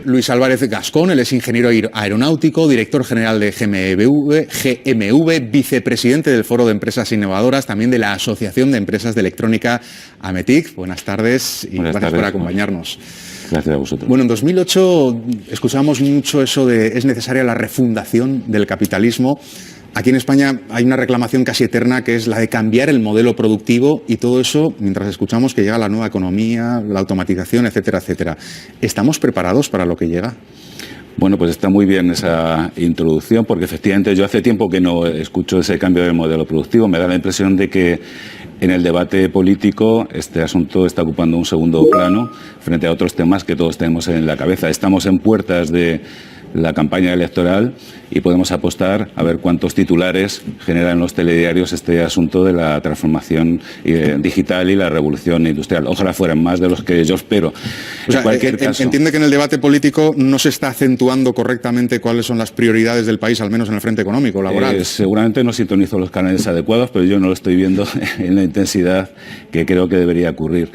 Luis Álvarez Gascón, él es ingeniero aeronáutico, director general de GMV, vicepresidente del Foro de Empresas Innovadoras, también de la Asociación de Empresas de Electrónica AMETIC. Buenas tardes y gracias por acompañarnos. Gracias a vosotros. Bueno, en 2008 escuchábamos mucho eso de es necesaria la refundación del capitalismo. Aquí en España hay una reclamación casi eterna que es la de cambiar el modelo productivo y todo eso mientras escuchamos que llega la nueva economía, la automatización, etcétera, etcétera. ¿Estamos preparados para lo que llega? Bueno, pues está muy bien esa introducción porque efectivamente yo hace tiempo que no escucho ese cambio del modelo productivo. Me da la impresión de que en el debate político este asunto está ocupando un segundo plano frente a otros temas que todos tenemos en la cabeza. Estamos en puertas de la campaña electoral y podemos apostar a ver cuántos titulares generan los telediarios este asunto de la transformación digital y la revolución industrial. Ojalá fueran más de los que yo espero. O sea, entiende que en el debate político no se está acentuando correctamente cuáles son las prioridades del país, al menos en el frente económico, laboral. Seguramente no sintonizo los canales adecuados, pero yo no lo estoy viendo en la intensidad que creo que debería ocurrir.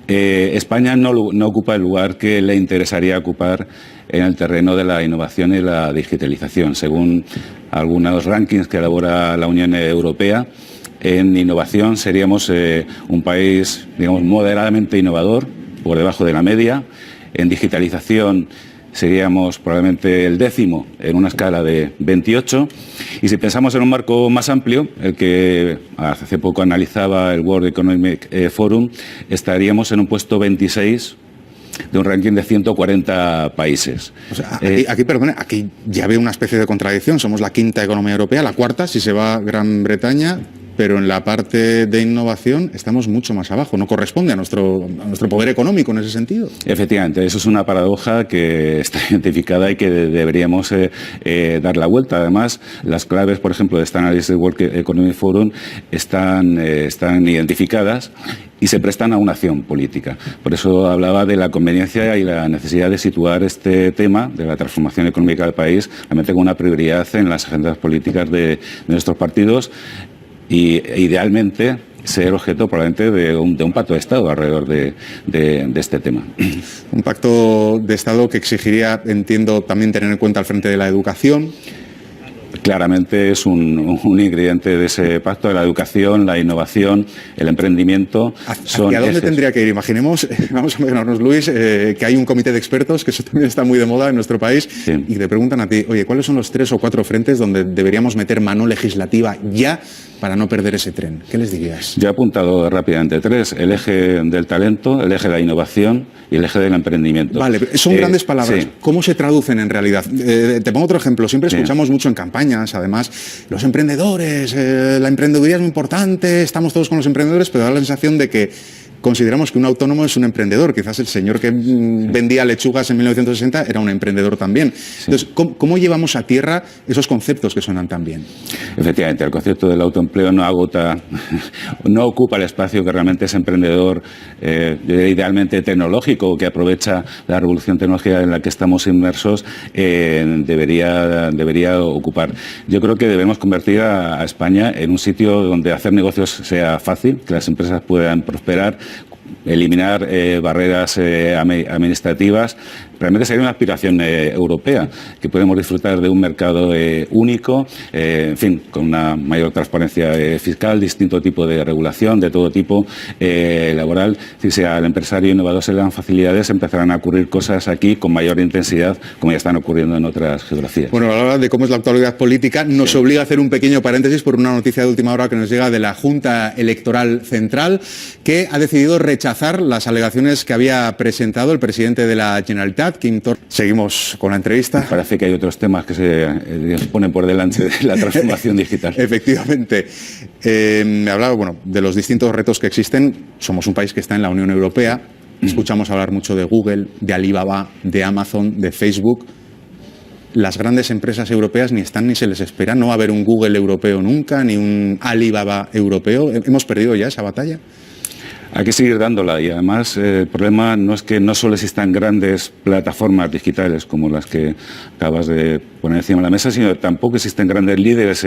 España no ocupa el lugar que le interesaría ocupar en el terreno de la innovación y la digitalización. Según algunos rankings que elabora la Unión Europea, en innovación seríamos un país, digamos, moderadamente innovador, por debajo de la media. En digitalización seríamos probablemente el 10º en una escala de 28. Y si pensamos en un marco más amplio, el que hace poco analizaba el World Economic Forum, estaríamos en un puesto 26 de un ranking de 140 países. O sea, aquí ya veo una especie de contradicción. Somos la 5ª economía europea, la 4ª si se va a Gran Bretaña, pero en la parte de innovación estamos mucho más abajo. No corresponde a nuestro poder económico en ese sentido. Efectivamente, eso es una paradoja que está identificada y que deberíamos dar la vuelta. Además, las claves, por ejemplo, de este análisis del World Economic Forum están identificadas y se prestan a una acción política. Por eso hablaba de la conveniencia y la necesidad de situar este tema de la transformación económica del país realmente como una prioridad en las agendas políticas de nuestros partidos y idealmente ser objeto probablemente de un pacto de Estado alrededor de este tema. Un pacto de Estado que exigiría, entiendo, también tener en cuenta el frente de la educación. Claramente es un ingrediente de ese pacto de la educación, la innovación, el emprendimiento. ¿Hacia dónde tendría que ir? Imaginemos, vamos a imaginarnos, Luis, que hay un comité de expertos, que eso también está muy de moda en nuestro país, sí, y te preguntan a ti, oye, ¿cuáles son los 3 o 4 frentes donde deberíamos meter mano legislativa ya para no perder ese tren? ¿Qué les dirías? Yo he apuntado rápidamente 3, el eje del talento, el eje de la innovación y el eje del emprendimiento. Vale, son grandes palabras. Sí. ¿Cómo se traducen en realidad? Te pongo otro ejemplo. Siempre escuchamos mucho en campañas, además, los emprendedores, la emprendeduría es muy importante, estamos todos con los emprendedores, pero da la sensación de que consideramos que un autónomo es un emprendedor. Quizás el señor que vendía lechugas en 1960 era un emprendedor también. Sí. Entonces, ¿cómo llevamos a tierra esos conceptos que suenan tan bien? Efectivamente, el concepto del autoempleo no ocupa el espacio que realmente es emprendedor, idealmente tecnológico, que aprovecha la revolución tecnológica en la que estamos inmersos, debería ocupar. Yo creo que debemos convertir a España en un sitio donde hacer negocios sea fácil, que las empresas puedan prosperar, eliminar barreras administrativas. Realmente sería una aspiración europea, que podemos disfrutar de un mercado único, en fin, con una mayor transparencia fiscal, distinto tipo de regulación, de todo tipo laboral. Si al empresario innovador se le dan facilidades, empezarán a ocurrir cosas aquí con mayor intensidad, como ya están ocurriendo en otras geografías. Bueno, a la hora de cómo es la actualidad política, nos obliga a hacer un pequeño paréntesis por una noticia de última hora que nos llega de la Junta Electoral Central, que ha decidido rechazar las alegaciones que había presentado el presidente de la Generalitat, Quim Torra. Seguimos con la entrevista. Parece que hay otros temas que se ponen por delante de la transformación digital. Efectivamente. Me hablaba de los distintos retos que existen. Somos un país que está en la Unión Europea. Escuchamos hablar mucho de Google, de Alibaba, de Amazon, de Facebook. Las grandes empresas europeas ni están ni se les espera. No va a haber un Google europeo nunca, ni un Alibaba europeo. ¿Hemos perdido ya esa batalla? Hay que seguir dándola y además el problema no es que no solo existan grandes plataformas digitales como las que acabas de poner encima de la mesa, sino que tampoco existen grandes líderes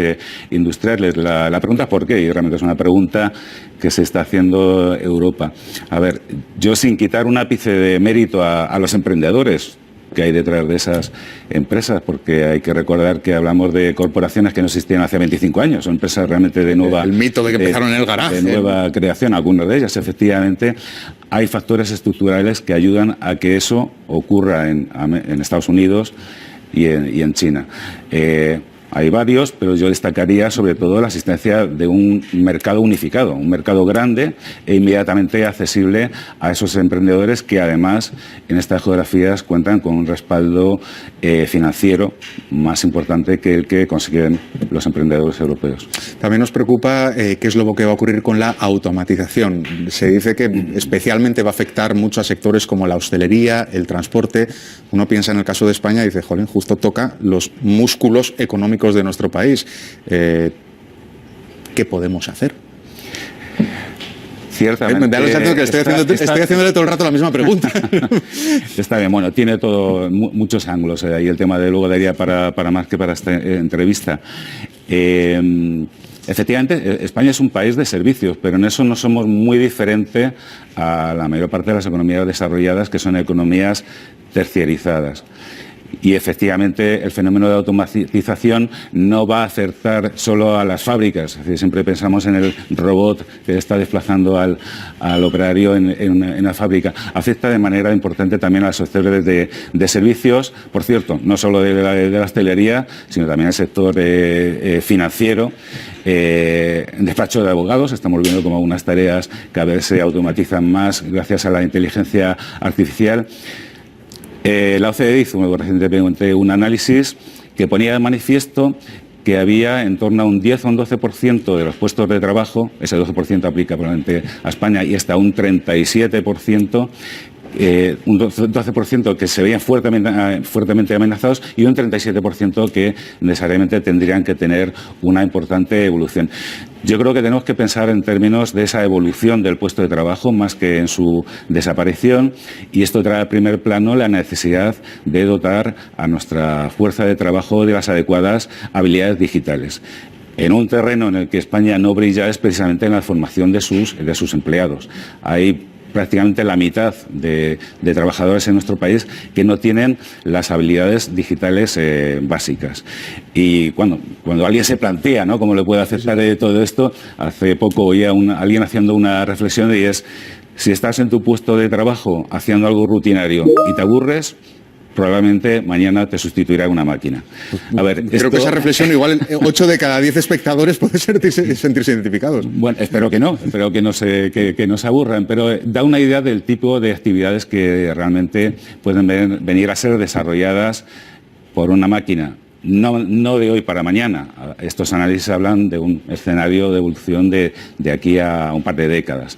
industriales. La pregunta es por qué, y realmente es una pregunta que se está haciendo Europa. A ver, yo sin quitar un ápice de mérito a los emprendedores, que hay detrás de esas empresas, porque hay que recordar que hablamos de corporaciones que no existían hace 25 años, son empresas realmente de nueva... El mito de que empezaron en el garaje. De nueva creación, algunas de ellas, efectivamente. Hay factores estructurales que ayudan a que eso ocurra en Estados Unidos y en China. Hay varios, pero yo destacaría sobre todo la existencia de un mercado unificado, un mercado grande e inmediatamente accesible a esos emprendedores que además en estas geografías cuentan con un respaldo financiero más importante que el que consiguen los emprendedores europeos. También nos preocupa qué es lo que va a ocurrir con la automatización. Se dice que especialmente va a afectar mucho a sectores como la hostelería, el transporte. Uno piensa en el caso de España y dice, jolín, justo toca los músculos económicos de nuestro país. ¿Qué podemos hacer? Ciertamente. Me da la sensación que estoy haciéndole todo el rato la misma pregunta. Está bien, bueno, tiene muchos ángulos. Ahí el tema de luego daría para más que para esta entrevista. Efectivamente, España es un país de servicios, pero en eso no somos muy diferentes a la mayor parte de las economías desarrolladas, que son economías terciarizadas. Y efectivamente el fenómeno de automatización no va a afectar solo a las fábricas. Es decir, siempre pensamos en el robot que está desplazando al operario en la fábrica. Afecta de manera importante también a los sectores de servicios, por cierto, no solo de la hostelería, sino también al sector financiero. En despacho de abogados estamos viendo como algunas tareas cada vez se automatizan más gracias a la inteligencia artificial. La OCDE hizo recientemente un análisis que ponía de manifiesto que había en torno a un 10 o un 12% de los puestos de trabajo, ese 12% aplica probablemente a España, y hasta un 37%, un 12% que se veían fuertemente amenazados y un 37% que necesariamente tendrían que tener una importante evolución. Yo creo que tenemos que pensar en términos de esa evolución del puesto de trabajo más que en su desaparición, y esto trae al primer plano la necesidad de dotar a nuestra fuerza de trabajo de las adecuadas habilidades digitales. En un terreno en el que España no brilla es precisamente en la formación de sus empleados. Hay prácticamente la mitad de trabajadores en nuestro país que no tienen las habilidades digitales básicas. Y cuando alguien se plantea, ¿no?, cómo le puede afectar todo esto, hace poco oía alguien haciendo una reflexión y es: si estás en tu puesto de trabajo haciendo algo rutinario y te aburres, probablemente mañana te sustituirá una máquina. A ver, creo que esa reflexión igual 8 de cada 10 espectadores pueden sentirse identificados. Bueno, espero que no que no se aburran, pero da una idea del tipo de actividades que realmente pueden venir a ser desarrolladas por una máquina. No de hoy para mañana. Estos análisis hablan de un escenario de evolución de aquí a un par de décadas,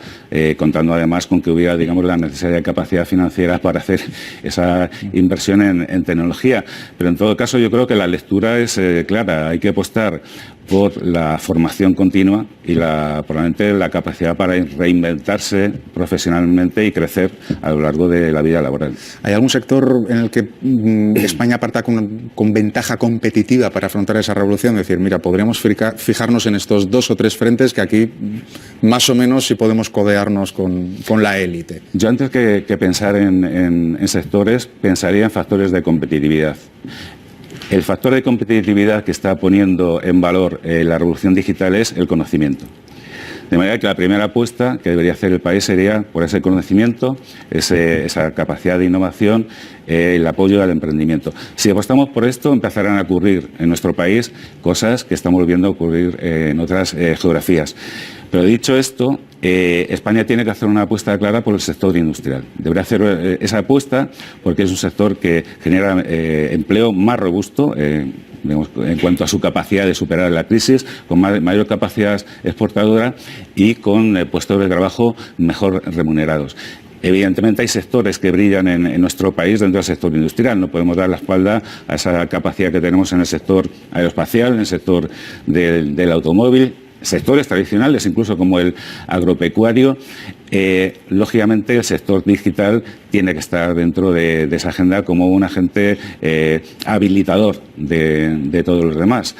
contando además con que hubiera, digamos, la necesaria capacidad financiera para hacer esa inversión en tecnología. Pero en todo caso yo creo que la lectura es clara. Hay que apostar por la formación continua y probablemente la capacidad para reinventarse profesionalmente y crecer a lo largo de la vida laboral. ¿Hay algún sector en el que España parta con ventaja competitiva para afrontar esa revolución? Es decir, mira, podríamos fijarnos en estos 2 o 3 frentes que aquí más o menos sí podemos codearnos con la élite. Yo antes que pensar en sectores, pensaría en factores de competitividad. El factor de competitividad que está poniendo en valor la revolución digital es el conocimiento. De manera que la primera apuesta que debería hacer el país sería por ese conocimiento, esa capacidad de innovación, el apoyo al emprendimiento. Si apostamos por esto, empezarán a ocurrir en nuestro país cosas que estamos viendo ocurrir en otras geografías. Pero dicho esto, España tiene que hacer una apuesta clara por el sector industrial. Debería hacer esa apuesta porque es un sector que genera empleo más robusto, digamos, en cuanto a su capacidad de superar la crisis, con mayor capacidad exportadora y con puestos de trabajo mejor remunerados. Evidentemente hay sectores que brillan en nuestro país dentro del sector industrial. No podemos dar la espalda a esa capacidad que tenemos en el sector aeroespacial, en el sector del automóvil, sectores tradicionales, incluso como el agropecuario. Lógicamente el sector digital tiene que estar dentro de esa agenda como un agente habilitador de todos los demás.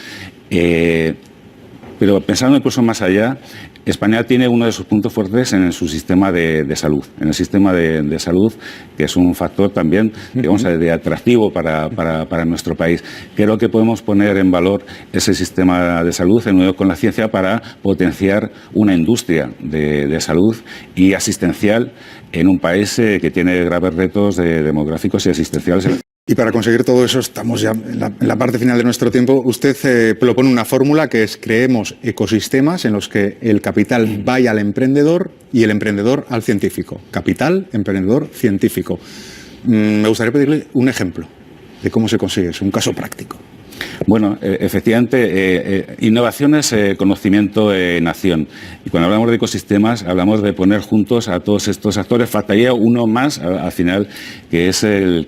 Pero pensando incluso más allá, España tiene uno de sus puntos fuertes en su sistema de salud, en el sistema de salud, que es un factor también, digamos, de atractivo para nuestro país. Creo que podemos poner en valor ese sistema de salud en unión con la ciencia para potenciar una industria de salud y asistencial en un país que tiene graves retos demográficos y asistenciales. Y para conseguir todo eso, estamos ya en la parte final de nuestro tiempo. Usted propone una fórmula que es: creemos ecosistemas en los que el capital vaya al emprendedor y el emprendedor al científico. Capital, emprendedor, científico. Me gustaría pedirle un ejemplo de cómo se consigue eso, un caso práctico. Bueno, efectivamente, innovación es conocimiento en acción. Y cuando hablamos de ecosistemas, hablamos de poner juntos a todos estos actores. Faltaría uno más al final, que es el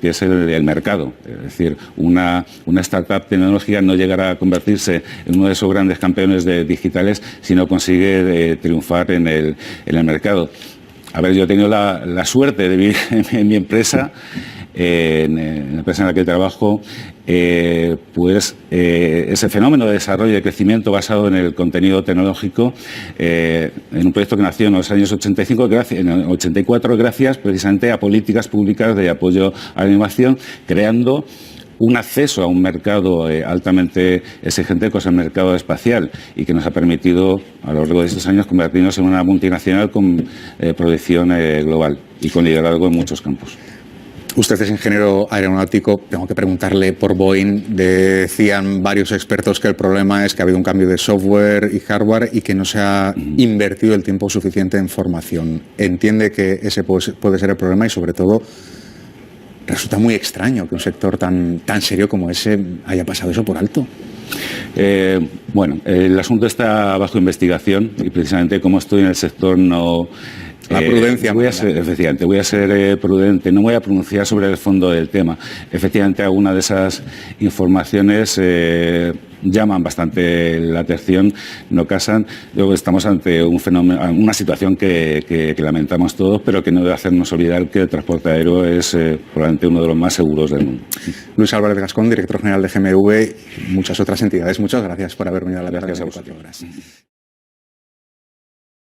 mercado. Es decir, una startup tecnológica no llegará a convertirse en uno de esos grandes campeones digitales si no consigue triunfar en el mercado. A ver, yo he tenido la suerte de vivir en mi empresa, en la empresa en la que trabajo, ese fenómeno de desarrollo y de crecimiento basado en el contenido tecnológico, en un proyecto que nació en los años 85, en el 84, gracias precisamente a políticas públicas de apoyo a la innovación, creando un acceso a un mercado altamente exigente, que es el mercado espacial, y que nos ha permitido a lo largo de estos años convertirnos en una multinacional con proyección global y con liderazgo en muchos campos. Usted es ingeniero aeronáutico. Tengo que preguntarle por Boeing. Decían varios expertos que el problema es que ha habido un cambio de software y hardware y que no se ha invertido el tiempo suficiente en formación. ¿Entiende que ese puede ser el problema? Y sobre todo, resulta muy extraño que un sector tan serio como ese haya pasado eso por alto. Bueno, el asunto está bajo investigación y precisamente como estoy en el sector no... La prudencia. Voy a ser prudente, no voy a pronunciar sobre el fondo del tema. Efectivamente, algunas de esas informaciones llaman bastante la atención, no casan. Luego estamos ante un fenómeno, una situación que lamentamos todos, pero que no debe hacernos olvidar que el transporte aéreo es probablemente uno de los más seguros del mundo. Luis Álvarez Gascón, director general de GMV y muchas otras entidades. Muchas gracias por haber venido a la Gracias a 24 horas.